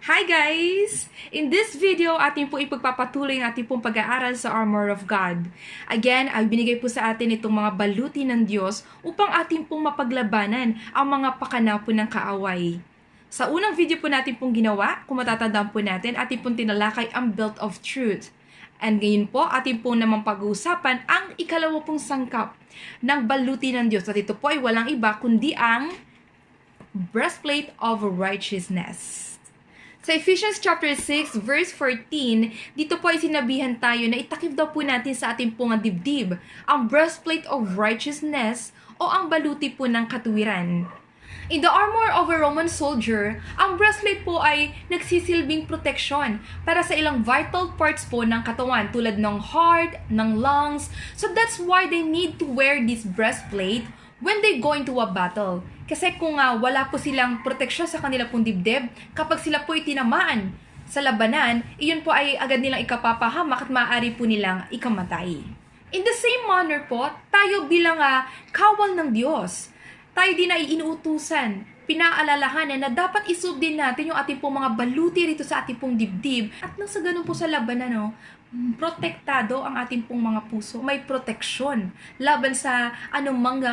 Hi guys! In this video, atin po ipagpapatuloy ang ating pong pag-aaral sa Armor of God. Again, ay binigay po sa atin itong mga baluti ng Diyos upang atin pong mapaglabanan ang mga pakana po ng kaaway. Sa unang video po natin pong ginawa, kung matatandaan po natin, atin pong tinalakay ang Belt of Truth. And ngayon po, atin pong namang pag-uusapan ang ikalawa pong sangkap ng baluti ng Diyos. At ito po ay walang iba kundi ang breastplate of righteousness. Sa Ephesians chapter 6, verse 14, dito po ay sinabihan tayo na itakip daw po natin sa ating pong dibdib ang breastplate of righteousness o ang baluti po ng katuwiran. In the armor of a Roman soldier, ang breastplate po ay nagsisilbing proteksyon para sa ilang vital parts po ng katawan tulad ng heart, ng lungs. So that's why they need to wear this breastplate when they go into a battle. Kasi kung wala po silang proteksyon sa kanila pong dibdib, kapag sila po itinamaan sa labanan, iyon po ay agad nilang ikapapahamak at maaari po nilang ikamatay. In the same manner po, tayo bilang kawal ng Diyos, tayo din ay inuutusan, pinaalalahanan na dapat isub din natin yung ating pong mga baluti rito sa ating pong dibdib. At nang sa ganun po sa labanan, protektado ang ating pong mga puso. May proteksyon laban sa anumang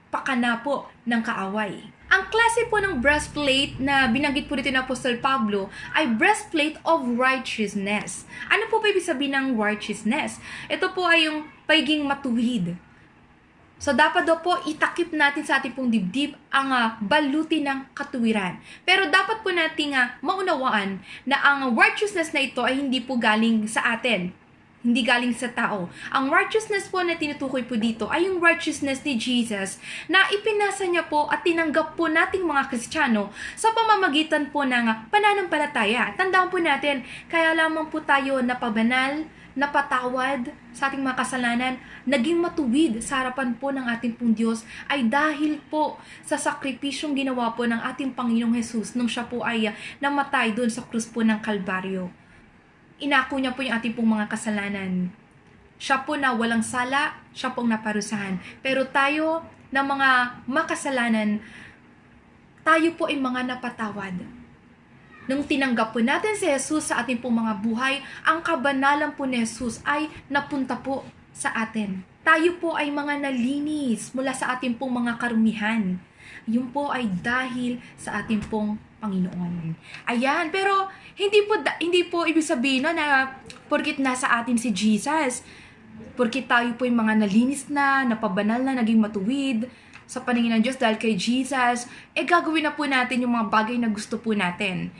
pakana po ng kaaway. Ang klase po ng breastplate na binanggit po dito ng Apostol Pablo ay breastplate of righteousness. Ano po ba ibig sabihin ng righteousness? Ito po ay yung pagiging matuwid. So, dapat daw po itakip natin sa ating pong dibdib ang baluti ng katuwiran. Pero dapat po nating maunawaan na ang righteousness na ito ay hindi po galing sa atin. Hindi galing sa tao. Ang righteousness po na tinutukoy po dito ay yung righteousness ni Jesus na ipinasa niya po at tinanggap po nating mga Kristiyano sa pamamagitan po ng pananampalataya. Tandaan po natin, kaya lamang po tayo napabanal, napatawad sa ating mga kasalanan, naging matuwid sa harapan po ng ating pong Diyos ay dahil po sa sakripisyong ginawa po ng ating Panginoong Jesus nung siya po ay namatay doon sa krus po ng Kalbaryo. Inako niya po yung ating pong mga kasalanan. Siya po na walang sala, siya pong naparusahan. Pero tayo na mga makasalanan, tayo po ay mga napatawad. Nung tinanggap po natin si Jesus sa ating pong mga buhay, ang kabanalan po ni Jesus ay napunta po sa atin. Tayo po ay mga nalinis mula sa ating pong mga karumihan. Yun po ay dahil sa ating pong Panginoon. Ayan, pero hindi po ibig sabihin na porkit nasa atin si Jesus, porkit tayo po ay mga nalinis na, napabanal na, naging matuwid sa paningin ng Diyos dahil kay Jesus, gagawin na po natin yung mga bagay na gusto po natin.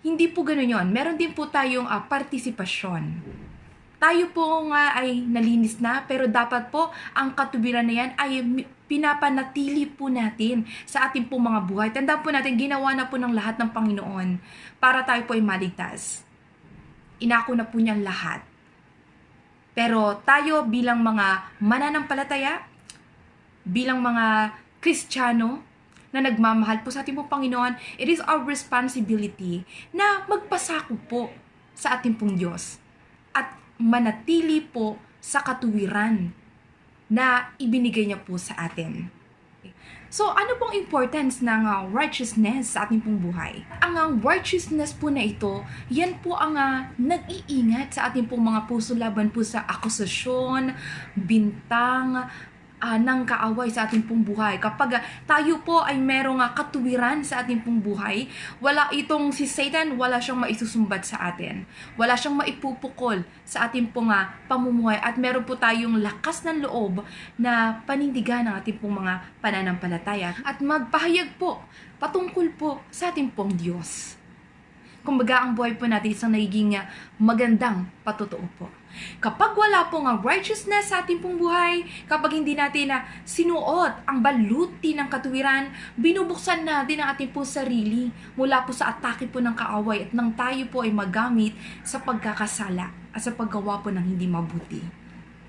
Hindi po ganoon yon. Meron din po tayong partisipasyon. Tayo po ay nalinis na, pero dapat po ang katuwiran na yan ay pinapanatili po natin sa ating po mga buhay. Tandaan po natin, ginawa na po ng lahat ng Panginoon para tayo po ay maligtas. Inako na po niyang lahat. Pero tayo bilang mga mananampalataya, bilang mga Kristiyano na nagmamahal po sa ating pong Panginoon, it is our responsibility na magpasakop po sa ating pong Diyos at manatili po sa katuwiran na ibinigay niya po sa atin. So, ano pong importance ng righteousness sa ating pong buhay? Ang righteousness po na ito, yan po ang nag-iingat sa ating pong mga puso laban po sa akusasyon, bintang, ng kaaway sa ating pong buhay. Kapag tayo po ay merong katuwiran sa ating pong buhay, wala itong si Satan, wala siyang maisusumbat sa atin. Wala siyang maipupukol sa ating pong pamumuhay at meron po tayong lakas ng loob na panindigan ng ating pong mga pananampalataya at magpahayag po patungkol po sa ating pong Diyos. Kumbaga, ang buhay po natin isang nagiging magandang patotoo po. Kapag wala pong righteousness sa ating pong buhay, kapag hindi natin sinuot ang baluti ng katuwiran, binubuksan natin ang ating pong sarili mula po sa atake po ng kaaway at nang tayo po ay magamit sa pagkakasala at sa paggawa po ng hindi mabuti.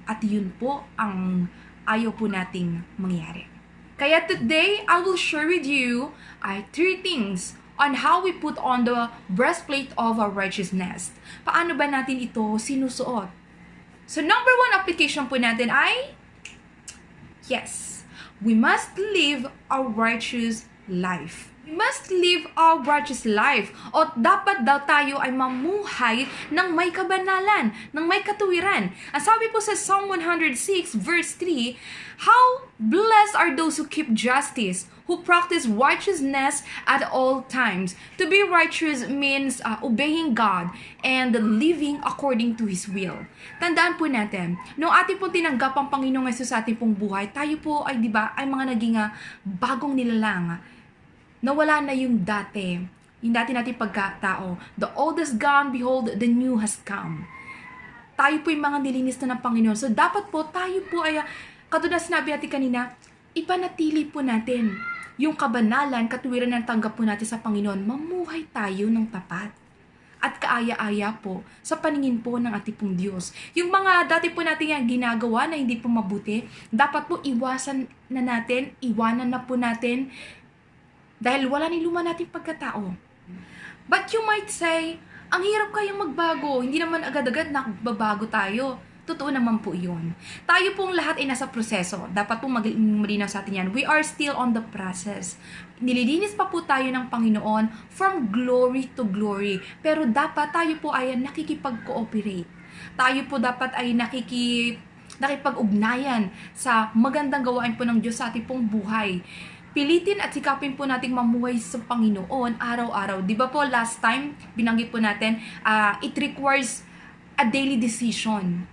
At yun po ang ayaw po nating mangyari. Kaya today, I will share with you 3 things on how we put on the breastplate of our righteousness. Paano ba natin ito sinusuot? So, number 1 application po natin ay, yes, we must live a righteous life. We must live our righteous life. O dapat daw tayo ay mamuhay ng may kabanalan, ng may katuwiran. Ang sabi po sa Psalm 106 verse 3, how blessed are those who keep justice, who practice righteousness at all times. To be righteous means obeying God and living according to His will. Tandaan po natin, nung ating po tinanggap ang Panginoong Hesus sa ating pong buhay, tayo po ay, di ba, ay mga naging bagong nilalang. Nawala na yung dati nating pagkatao. The old is gone, behold, the new has come. Tayo po yung mga nilinis na ng Panginoon. So, dapat po, tayo po ay, katulad na sinabi natin kanina, ipanatili po natin yung kabanalan, katuwiran na tanggap po natin sa Panginoon. Mamuhay tayo ng tapat at kaaya-aya po sa paningin po ng ating pong Diyos. Yung mga dati po natin yung ginagawa na hindi po mabuti, dapat po iwanan na po natin, dahil wala ni luma nating pagkatao. But you might say, ang hirap kayang magbago. Hindi naman agad-agad nagbabago tayo. Totoo naman po yun. Tayo pong lahat ay nasa proseso. Dapat pong malinaw sa atin yan. We are still on the process. Nililinis pa po tayo ng Panginoon from glory to glory. Pero dapat tayo po ay nakikipag-cooperate. Tayo po dapat ay nakipag-ugnayan sa magandang gawain po ng Diyos sa ating pong buhay. Pilitin at sikapin po nating mamuhay sa Panginoon araw-araw. Di ba po last time, binanggit po natin, it requires a daily decision.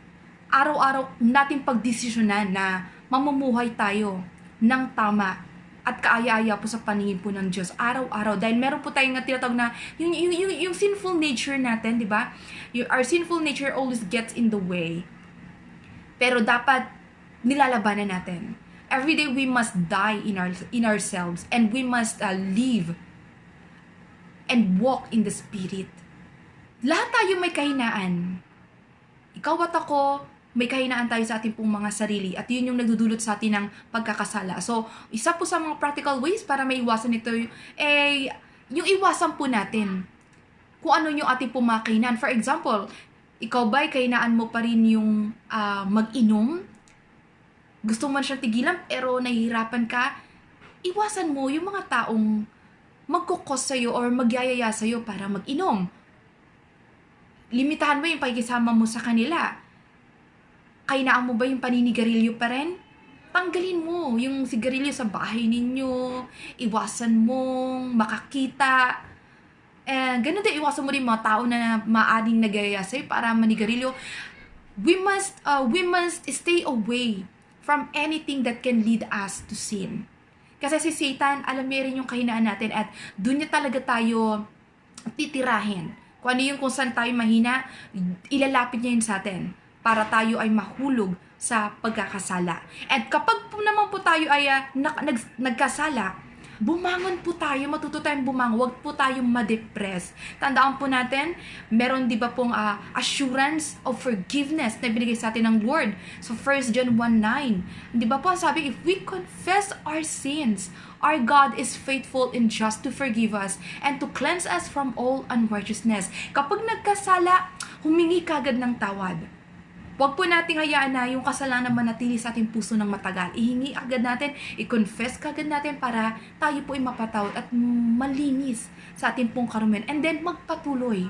Araw-araw nating pagdesisyonan na mamumuhay tayo ng tama at kaaya-aya po sa paningin po ng Diyos araw-araw. Dahil meron po tayong tinatawag na yung sinful nature natin, di ba? Our sinful nature always gets in the way. Pero dapat nilalabanan natin. Every day we must die in ourselves and we must live and walk in the Spirit. Lahat tayo may kahinaan. Ikaw at ako, may kahinaan tayo sa ating pong mga sarili at yun yung nagdudulot sa atin ng pagkakasala. So, isa po sa mga practical ways para maiwasan ito, yung iwasan po natin kung ano yung ating pong mga kahinaan. For example, ikaw ba'y kahinaan mo pa rin yung mag-inom? Gusto mo siyang tigilan pero nahihirapan ka, iwasan mo yung mga taong magkukos sa'yo or magyayaya sa'yo para mag-inom. Limitahan mo yung pakikisama mo sa kanila. Kainaan mo ba yung paninigarilyo pa rin? Tanggalin mo yung sigarilyo sa bahay ninyo. Iwasan mong makakita. Ganun din, iwasan mo rin mga tao na maading nagyayaya sa'yo para manigarilyo. We must stay away from anything that can lead us to sin. Kasi si Satan, alam niya rin yung kahinaan natin at doon niya talaga tayo titirahin. Kung ano yung kung saan tayo mahina, ilalapit niya yun sa atin para tayo ay mahulog sa pagkakasala. At kapag po naman po tayo ay nagkasala, bumangon po tayo, matuto tayong bumangon, huwag po tayong ma-depress. Tandaan po natin, meron di ba pong assurance of forgiveness na binigay sa atin ng Lord. So 1 John 1:9, di ba po sabi, if we confess our sins, our God is faithful and just to forgive us and to cleanse us from all unrighteousness. Kapag nagkasala, humingi kagad ng tawad. Huwag po nating hayaan na yung kasalanan manatili sa ating puso ng matagal. Ihingi agad natin, i-confess kagad natin para tayo po ay mapatawad at malinis sa ating pong karumian. And then, magpatuloy.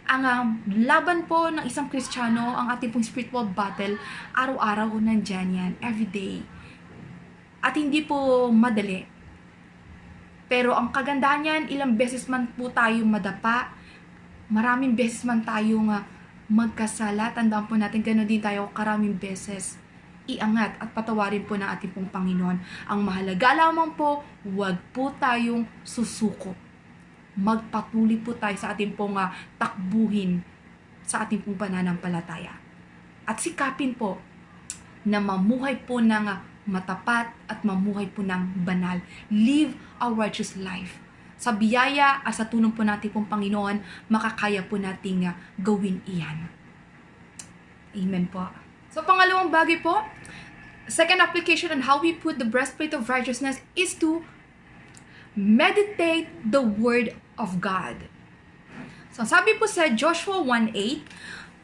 Ang laban po ng isang Kristiyano, ang ating pong spiritual battle, araw-araw nandyan yan, everyday. At hindi po madali. Pero ang kagandahan yan, ilang beses man po tayo madapa, maraming beses man tayong magkasala, tandaan po natin, gano'n din tayo karaming beses iangat at patawarin po ng ating pong Panginoon. Ang mahalaga lamang po, huwag po tayong susuko. Magpatuloy po tayo sa ating pong takbuhin sa ating pong pananampalataya. At sikapin po na mamuhay po ng matapat at mamuhay po ng banal. Live a righteous life. Sa biyaya at sa tulong po natin pong Panginoon, makakaya po nating gawin iyan. Amen po. So, pangalawang bagay po, second application on how we put the breastplate of righteousness is to meditate the Word of God. So, sabi po sa Joshua 1:8,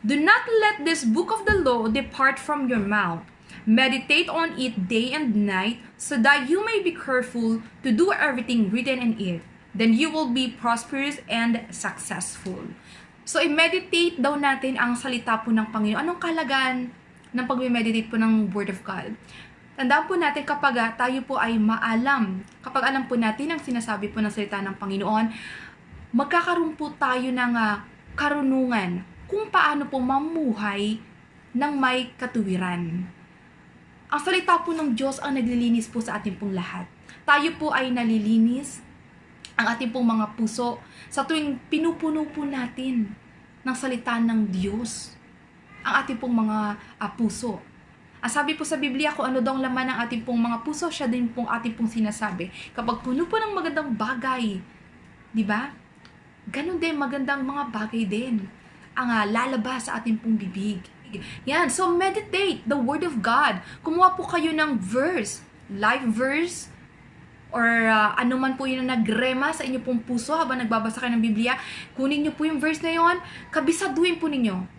do not let this book of the law depart from your mouth. Meditate on it day and night so that you may be careful to do everything written in it. Then you will be prosperous and successful. So, i-meditate daw natin ang salita po ng Panginoon. Anong kalagan ng pag-meditate po ng Word of God? Tandaan po natin kapag tayo po ay maalam, kapag alam po natin ang sinasabi po ng salita ng Panginoon, magkakaroon po tayo ng karunungan kung paano po mamuhay ng may katuwiran. Ang salita po ng Diyos ang naglilinis po sa ating pong lahat. Tayo po ay nalilinis ang ating pong mga puso sa tuwing pinupuno po natin ng salita ng Diyos ang ating pong mga puso. Ang sabi po sa Biblia, kung ano daw ang laman ng ating pong mga puso, siya din pong ating pong sinasabi. Kapag puno po ng magandang bagay, di ba? Ganon din, magandang mga bagay din ang lalabas sa ating pong bibig. Yan, so meditate the Word of God. Kumuha po kayo ng verse, life verse, or ano man po yun na nagrema sa inyo pong puso habang nagbabasa kayo ng Biblia. Kunin nyo po yung verse na yun, kabisaduhin po ninyo.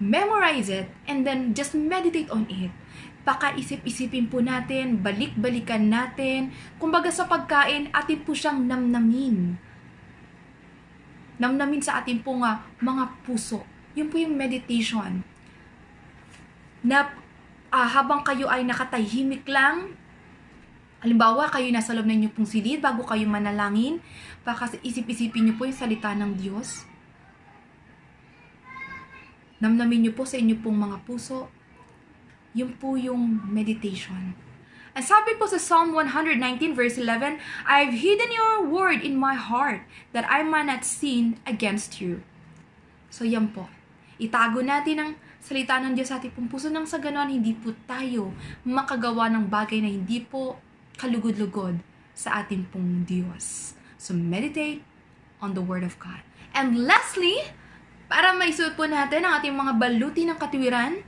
Memorize it, and then just meditate on it. Pakaisip-isipin po natin, balik-balikan natin. Kumbaga sa pagkain, atin po siyang namnamin. Namnamin sa ating pong mga puso. Yun po yung meditation. Na habang kayo ay nakatahimik lang, halimbawa kayo nasa loob ng inyong pong silid bago kayo manalangin, isip-isipin niyo po yung salita ng Diyos. Namnamin niyo po sa inyong pong mga puso. Yun po yung meditation. Ang sabi po sa Psalm 119 verse 11, I've hidden your word in my heart that I might not sin against you. So yan po. Itago natin ang salita ng Diyos sa ating pong puso nang sa ganoon hindi po tayo makagawa ng bagay na hindi po kalugod-lugod sa ating pong Diyos. So meditate on the Word of God. And lastly, para maisuot po natin ang ating mga baluti ng katuwiran,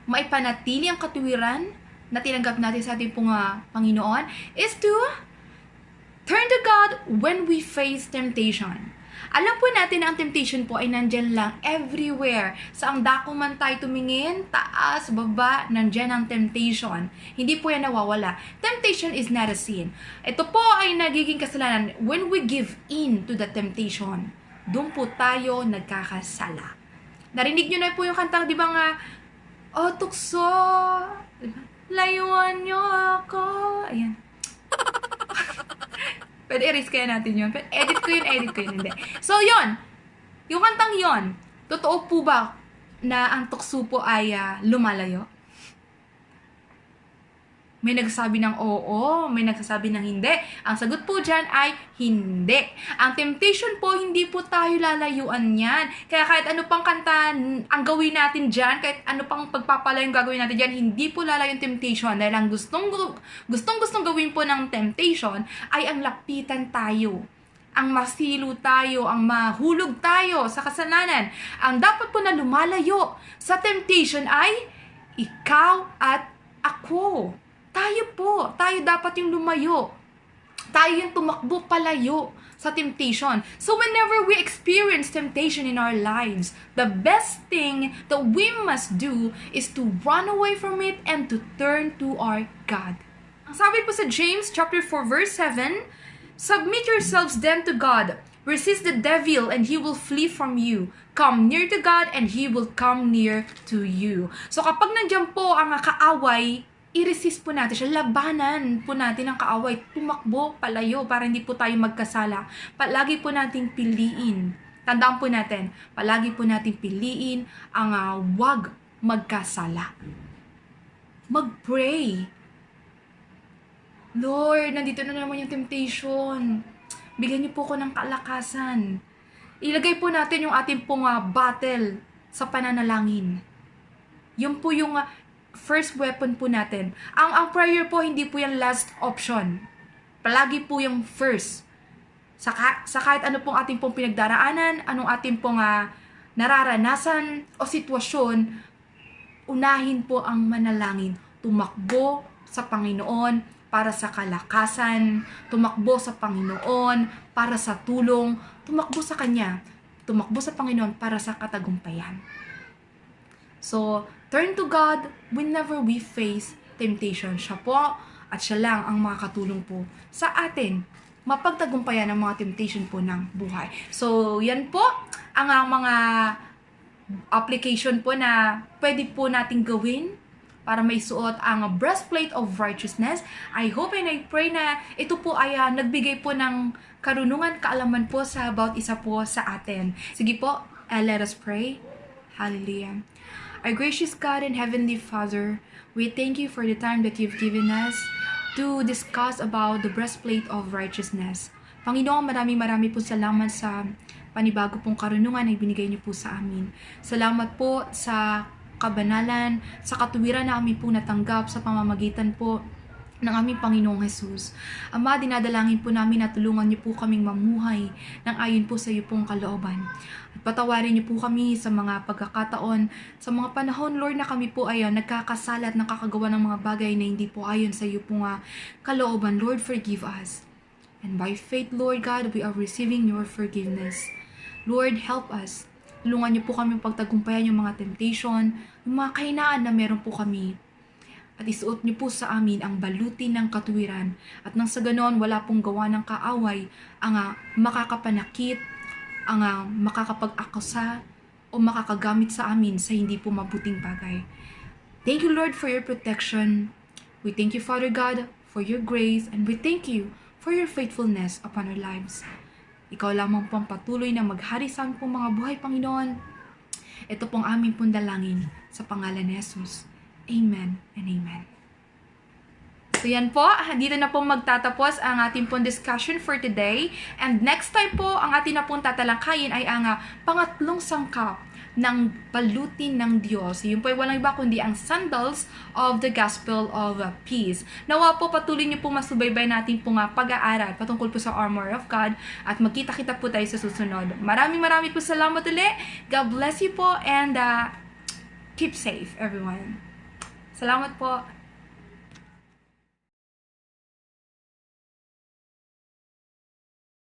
maipanatili ang katuwiran na tinanggap natin sa ating pong Panginoon, is to turn to God when we face temptation. Alam po natin na ang temptation po ay nandyan lang everywhere. Saang dako man tayo tumingin, taas, baba, nandyan ang temptation. Hindi po yan nawawala. Temptation is not a sin. Ito po ay nagiging kasalanan when we give in to the temptation. Doon po tayo nagkakasala. Narinig nyo na po yung kantang, di ba nga, "O tukso, layuan nyo ako." Ayan. Pwede i-risk kaya natin yun. Edit ko yun, hindi. So, yun. Yung kantang yun, totoo po ba na ang tukso po ay lumalayo? May nagsasabi ng oo, may nagsasabi ng hindi. Ang sagot po dyan ay hindi. Ang temptation po, hindi po tayo lalayuan yan. Kaya kahit ano pang kanta ang gawin natin dyan, kahit ano pang pagpapalayo yung gagawin natin dyan, hindi po lalayo yung temptation. Dahil ang gustong gawin po ng temptation ay ang lapitan tayo. Ang masilo tayo, ang mahulog tayo sa kasalanan. Ang dapat po na lumalayo sa temptation ay ikaw at ako. Tayo dapat yung lumayo. Tayo yung tumakbo palayo sa temptation. So whenever we experience temptation in our lives, the best thing that we must do is to run away from it and to turn to our God. Ang sabi po sa James chapter 4 verse 7, "Submit yourselves then to God. Resist the devil and he will flee from you. Come near to God and he will come near to you." So kapag nandiyan po ang kaaway, i-resist po natin siya, labanan po natin ang kaaway, tumakbo, palayo, para hindi po tayo magkasala. Palagi po nating piliin. Tandaan po natin, palagi po nating piliin ang wag magkasala. Mag-pray. Lord, nandito na naman yung temptation. Bigyan niyo po ko ng kalakasan. Ilagay po natin yung ating pong battle sa pananalangin. Yun po yung first weapon po natin. Ang prayer po, hindi po yung last option. Palagi po yung first. Sa kahit ano pong ating pong pinagdaraanan, anong ating pong nararanasan o sitwasyon, unahin po ang manalangin. Tumakbo sa Panginoon para sa kalakasan. Tumakbo sa Panginoon para sa tulong. Tumakbo sa Kanya. Tumakbo sa Panginoon para sa katagumpayan. So, turn to God whenever we face temptation. Siya po at siya lang ang makakatulong po sa atin mapagtagumpayan ang mga temptation po ng buhay. So, yan po ang mga application po na pwede po nating gawin para maisuot ang breastplate of righteousness. I hope and I pray na ito po ay nagbigay po ng karunungan, kaalaman po sa about isa po sa atin. Sige po, let us pray. Hallelujah. Our gracious God and Heavenly Father, we thank you for the time that you've given us to discuss about the breastplate of righteousness. Panginoon, marami po salamat sa panibago pong karunungan na ibinigay niyo po sa amin. Salamat po sa kabanalan, sa katuwiran na amin po natanggap sa pamamagitan po ng aming Panginoong Jesus. Ama, dinadalangin po namin na tulungan niyo po kaming mamuhay ng ayon po sa iyo pong kalooban. At patawarin niyo po kami sa mga pagkakataon, sa mga panahon, Lord, na kami po ay nagkakasala at nakakagawa ng mga bagay na hindi po ayon sa iyo pong kalooban. Lord, forgive us. And by faith, Lord God, we are receiving your forgiveness. Lord, help us. Tulungan niyo po kami pagtagumpayan yung mga temptation, yung mga kahinaan na meron po kami. At isuot niyo po sa amin ang baluti ng katuwiran. At nang sa ganon, wala pong gawa ng kaaway ang makakapanakit, ang makakapag-akusa o makakagamit sa amin sa hindi po mabuting bagay. Thank you, Lord, for your protection. We thank you, Father God, for your grace. And we thank you for your faithfulness upon our lives. Ikaw lamang pong patuloy na maghari sa aming pong mga buhay, Panginoon. Ito pong aming pong dalangin sa pangalan ni Jesus. Amen and amen. So yan po, dito na po magtatapos ang ating pong discussion for today. And next time po, ang ating na pong tatalakayin ay ang pangatlong sangkap ng balutin ng Diyos. Yun po ay walang iba kundi ang sandals of the gospel of peace. Nawa po patuloy niyo po masubaybay natin pong pag-aaral patungkol po sa armor of God at magkita-kita po tayo sa susunod. Maraming po salamat ulit. God bless you po and keep safe everyone. Salamat po.